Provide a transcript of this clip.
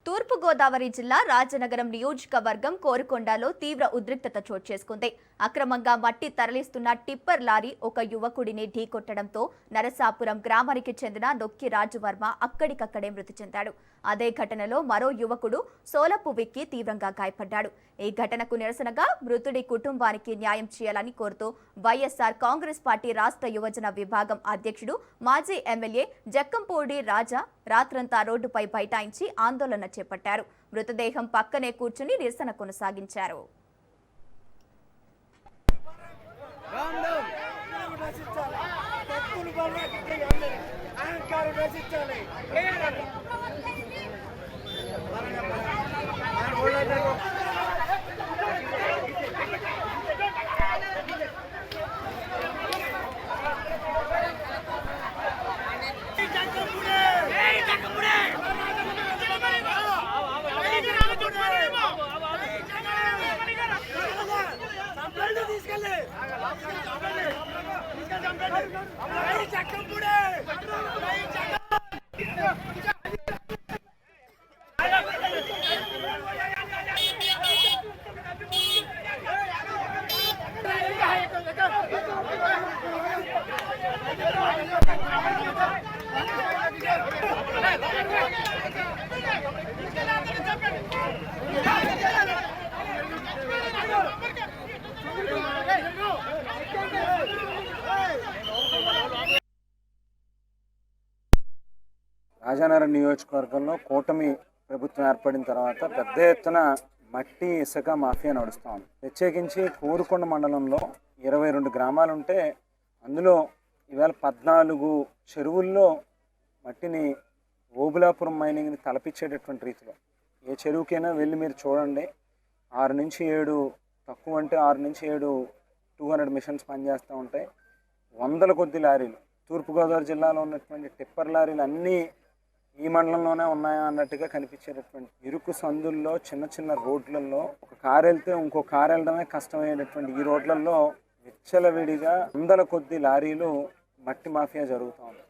తూర్పు గోదావరి జిల్లా రాజనగరం నియోజకవర్గం కోరుకొండలో తీవ్ర ఉద్రిక్తత చోటు చేసుకుంది. అక్రమంగా మట్టి తరలిస్తున్న టిప్పర్ లారీ ఒక యువకుడిని ఢీకొట్టడంతో నరసాపురం గ్రామానికి చెందిన నొక్కి రాజువర్మ అక్కడికక్కడే మృతి చెందాడు. అదే ఘటనలో మరో యువకుడు సోలపు విక్కి తీవ్రంగా గాయపడ్డాడు. ఈ ఘటనకు నిరసనగా మృతుడి కుటుంబానికి న్యాయం చేయాలని కోరుతూ వైఎస్ఆర్ కాంగ్రెస్ పార్టీ రాష్ట్ర యువజన విభాగం అధ్యక్షుడు మాజీ ఎమ్మెల్యే జక్కంపూడి రాజా రాత్రంతా రోడ్డుపై బైఠాయించి ఆందోళన చేపట్టారు. మృతదేహం పక్కనే కూర్చుని నిరసన కొనసాగించారు. రాజనగరం నియోజకవర్గంలో కూటమి ప్రభుత్వం ఏర్పడిన తర్వాత పెద్ద ఎత్తున మట్టి ఇసుక మాఫియా నడుస్తూ ఉంది. ప్రత్యేకించి కోరుకొండ మండలంలో 22 గ్రామాలు ఉంటే అందులో ఈవేళ 14 చెరువుల్లో మట్టిని ఓబులాపురం మైనింగ్ని తలపించేటటువంటి రీతిలో ఏ చెరువుకైనా వెళ్ళి మీరు చూడండి. 6 నుంచి 7 తక్కువ అంటే 6 నుంచి 7 200 మిషన్స్ పనిచేస్తూ ఉంటాయి. వందల కొద్ది లారీలు తూర్పుగోదావరి జిల్లాలో ఉన్నటువంటి టిప్పర్ లారీలు అన్నీ ఈ మండలంలోనే ఉన్నాయా అన్నట్టుగా కనిపించేటటువంటి ఇరుకు సందుల్లో చిన్న చిన్న రోడ్లలో ఒక కారు వెళ్తే ఇంకో కారు వెళ్ళడమే కష్టమయ్యేటటువంటి ఈ రోడ్లలో విచ్చలవిడిగా వందల కొద్ది లారీలు మట్టి మాఫియా జరుగుతూ ఉంది.